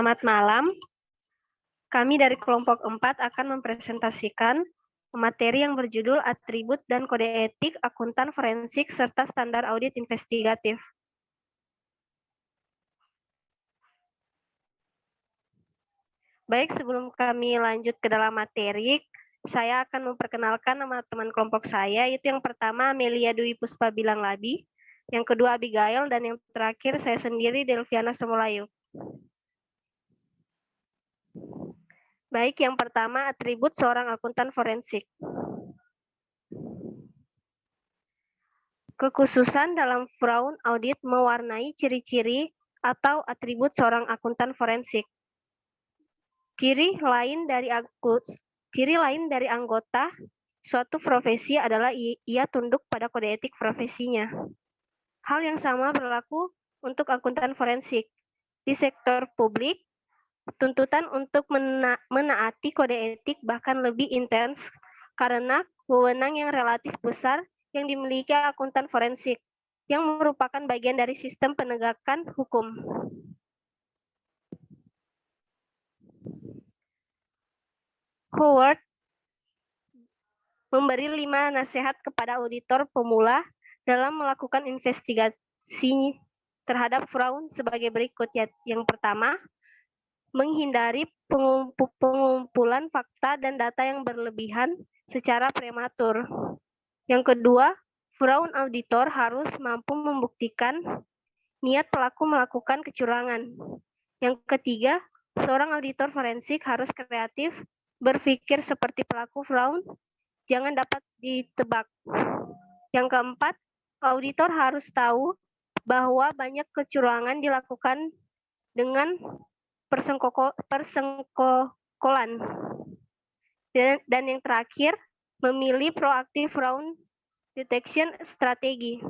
Selamat malam. Kami dari kelompok 4 akan mempresentasikan materi yang berjudul Atribut dan Kode Etik Akuntan Forensik serta Standar Audit Investigatif. Baik, sebelum kami lanjut ke dalam materi, saya akan memperkenalkan nama teman kelompok saya, yaitu yang pertama Amelia Dwi Puspa Bilang Labi, yang kedua Abigail, dan yang terakhir saya sendiri Delviana Somolayu. Baik, yang pertama atribut seorang akuntan forensik. Kekhususan dalam Fraud Audit mewarnai ciri-ciri atau atribut seorang akuntan forensik. Ciri lain dari anggota suatu profesi adalah ia tunduk pada kode etik profesinya. Hal yang sama berlaku untuk akuntan forensik. Di sektor publik, tuntutan untuk menaati kode etik bahkan lebih intens karena wewenang yang relatif besar yang dimiliki akuntan forensik, yang merupakan bagian dari sistem penegakan hukum. Howard memberi 5 nasihat kepada auditor pemula dalam melakukan investigasi terhadap fraud sebagai berikut. Yang pertama, menghindari pengumpulan fakta dan data yang berlebihan secara prematur. Yang kedua, fraud auditor harus mampu membuktikan niat pelaku melakukan kecurangan. Yang ketiga, seorang auditor forensik harus kreatif, berpikir seperti pelaku fraud, jangan dapat ditebak. Yang keempat, auditor harus tahu bahwa banyak kecurangan dilakukan dengan persengkokolan. Dan yang terakhir, memilih proaktif fraud detection strategi.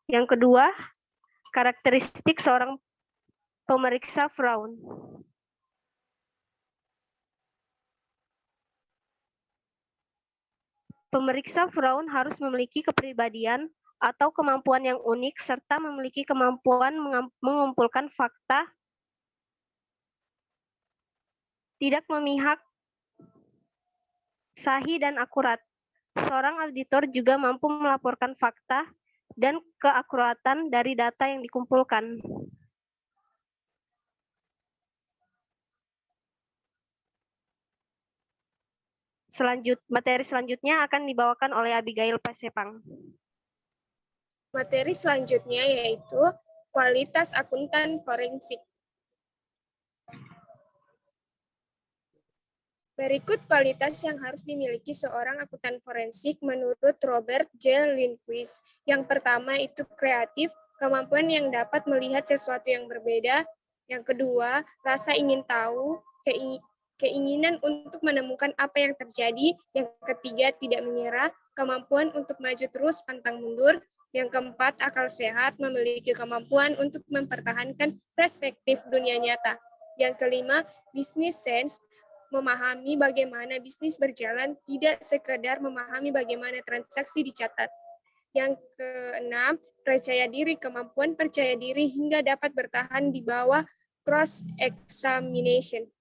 Yang kedua, karakteristik seorang pemeriksa fraud. Pemeriksa fraud harus memiliki kepribadian atau kemampuan yang unik serta memiliki kemampuan mengumpulkan fakta, tidak memihak, sahih dan akurat. Seorang auditor juga mampu melaporkan fakta dan keakuratan dari data yang dikumpulkan. Materi selanjutnya akan dibawakan oleh Abigail Pasepang. Materi selanjutnya yaitu kualitas akuntan forensik. Berikut kualitas yang harus dimiliki seorang akuntan forensik menurut Robert J. Lindquist. Yang pertama itu kreatif, kemampuan yang dapat melihat sesuatu yang berbeda. Yang kedua, rasa ingin tahu, keinginan untuk menemukan apa yang terjadi. Yang ketiga, tidak menyerah, kemampuan untuk maju terus pantang mundur. Yang keempat, akal sehat, memiliki kemampuan untuk mempertahankan perspektif dunia nyata. Yang kelima, business sense, memahami bagaimana bisnis berjalan, tidak sekedar memahami bagaimana transaksi dicatat. Yang keenam, percaya diri, kemampuan percaya diri hingga dapat bertahan di bawah cross-examination.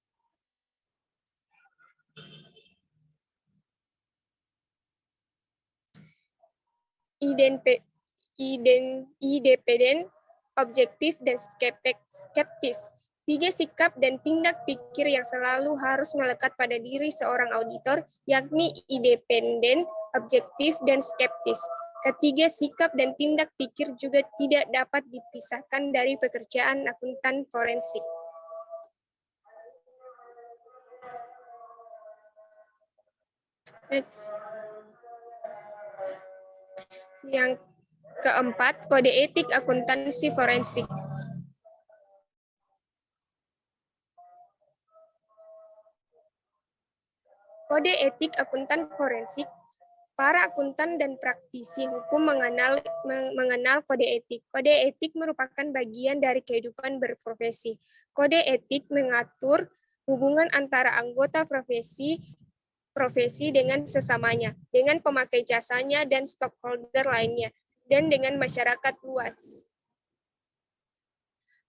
Independen, objektif, dan skeptis. 3 sikap dan tindak pikir yang selalu harus melekat pada diri seorang auditor, yakni independen, objektif, dan skeptis. Ketiga sikap dan tindak pikir juga tidak dapat dipisahkan dari pekerjaan akuntan forensik. Next. Yang keempat, kode etik akuntansi forensik. Kode etik akuntan forensik. Para akuntan dan praktisi hukum mengenal kode etik. Kode etik merupakan bagian dari kehidupan berprofesi. Kode etik mengatur hubungan antara anggota profesi dengan sesamanya, dengan pemakai jasanya dan stakeholder lainnya, dan dengan masyarakat luas.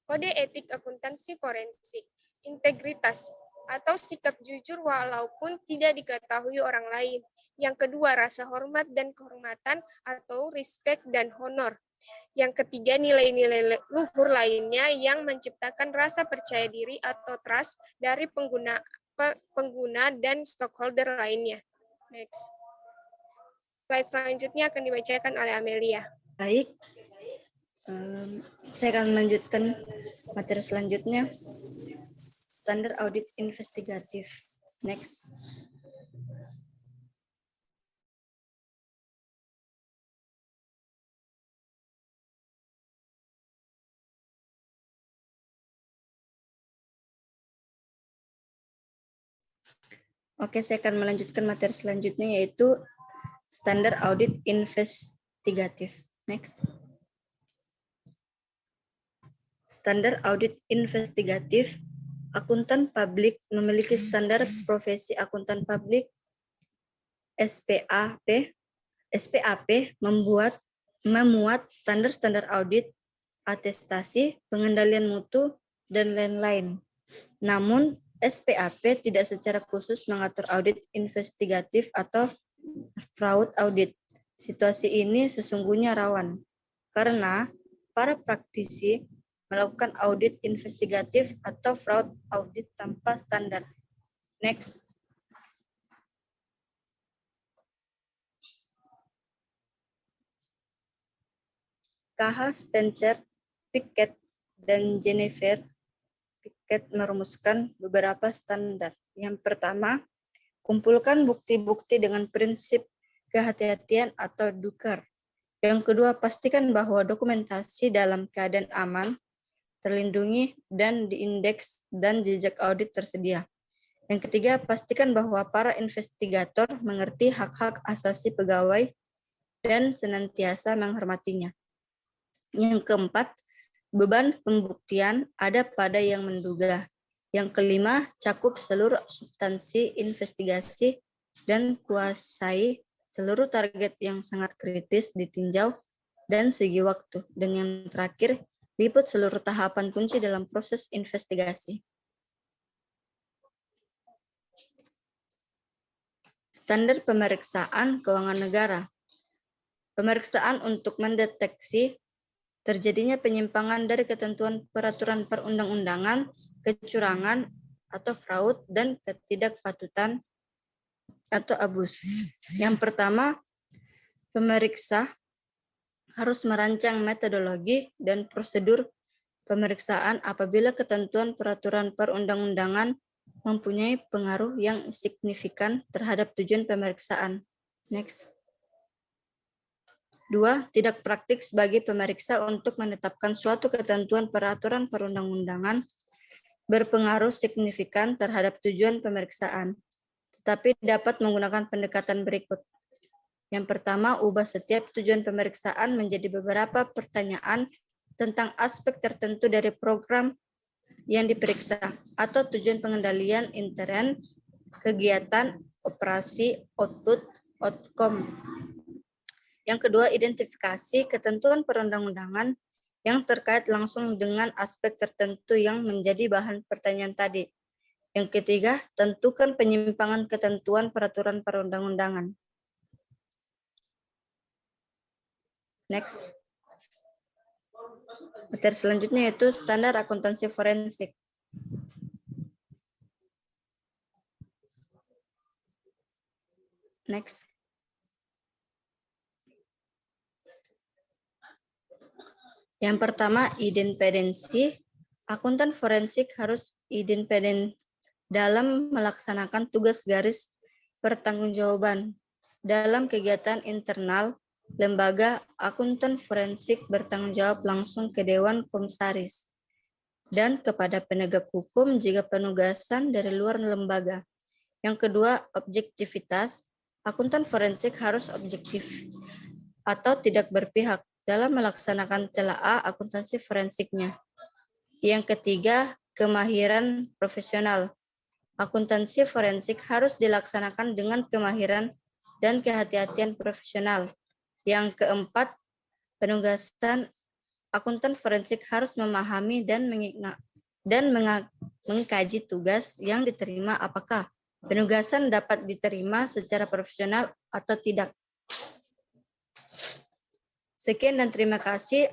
Kode etik akuntansi forensik, integritas atau sikap jujur walaupun tidak diketahui orang lain. Yang kedua, rasa hormat dan kehormatan atau respect dan honor. Yang ketiga, nilai-nilai luhur lainnya yang menciptakan rasa percaya diri atau trust dari pengguna dan stakeholder lainnya. Next. Slide selanjutnya akan dibacakan oleh Amelia. Baik, saya akan melanjutkan materi selanjutnya, standar audit investigatif. Next. Oke, saya akan melanjutkan materi selanjutnya, yaitu standar audit investigatif. Next. Standar audit investigatif, akuntan publik memiliki standar profesi akuntan publik SPAP memuat standar-standar audit, atestasi, pengendalian mutu, dan lain-lain. Namun, SPAP tidak secara khusus mengatur audit investigatif atau fraud audit. Situasi ini sesungguhnya rawan, karena para praktisi melakukan audit investigatif atau fraud audit tanpa standar. Next. KH Spencer, Pickett, dan Jennifer Pickett merumuskan beberapa standar. Yang pertama, kumpulkan bukti-bukti dengan prinsip kehati-hatian atau DUKER. Yang kedua, pastikan bahwa dokumentasi dalam keadaan aman, terlindungi, dan diindeks dan jejak audit tersedia. Yang ketiga, pastikan bahwa para investigator mengerti hak-hak asasi pegawai dan senantiasa menghormatinya. Yang keempat, beban pembuktian ada pada yang menduga. Yang kelima, cakup seluruh substansi investigasi dan kuasai seluruh target yang sangat kritis ditinjau dan segi waktu. Dan yang terakhir, liput seluruh tahapan kunci dalam proses investigasi. Standar pemeriksaan keuangan negara. Pemeriksaan untuk mendeteksi terjadinya penyimpangan dari ketentuan peraturan perundang-undangan, kecurangan atau fraud, dan ketidakpatutan atau abus. Yang pertama, pemeriksa harus merancang metodologi dan prosedur pemeriksaan apabila ketentuan peraturan perundang-undangan mempunyai pengaruh yang signifikan terhadap tujuan pemeriksaan. Next. 2. Tidak praktik sebagai pemeriksa untuk menetapkan suatu ketentuan peraturan perundang-undangan berpengaruh signifikan terhadap tujuan pemeriksaan, tetapi dapat menggunakan pendekatan berikut. Yang pertama, ubah setiap tujuan pemeriksaan menjadi beberapa pertanyaan tentang aspek tertentu dari program yang diperiksa atau tujuan pengendalian intern, kegiatan, operasi, output, outcome. Yang kedua, identifikasi ketentuan perundang-undangan yang terkait langsung dengan aspek tertentu yang menjadi bahan pertanyaan tadi. Yang ketiga, tentukan penyimpangan ketentuan peraturan perundang-undangan. Next. Materi selanjutnya yaitu standar akuntansi forensik. Next. Yang pertama, independensi. Akuntan forensik harus independen dalam melaksanakan tugas garis pertanggungjawaban. Dalam kegiatan internal, lembaga akuntan forensik bertanggung jawab langsung ke Dewan Komisaris dan kepada penegak hukum jika penugasan dari luar lembaga. Yang kedua, objektivitas. Akuntan forensik harus objektif atau tidak berpihak dalam melaksanakan telaah akuntansi forensiknya. Yang ketiga, kemahiran profesional. Akuntansi forensik harus dilaksanakan dengan kemahiran dan kehati-hatian profesional. Yang keempat, penugasan akuntan forensik harus memahami dan mengkaji tugas yang diterima, apakah penugasan dapat diterima secara profesional atau tidak. Sekian dan terima kasih.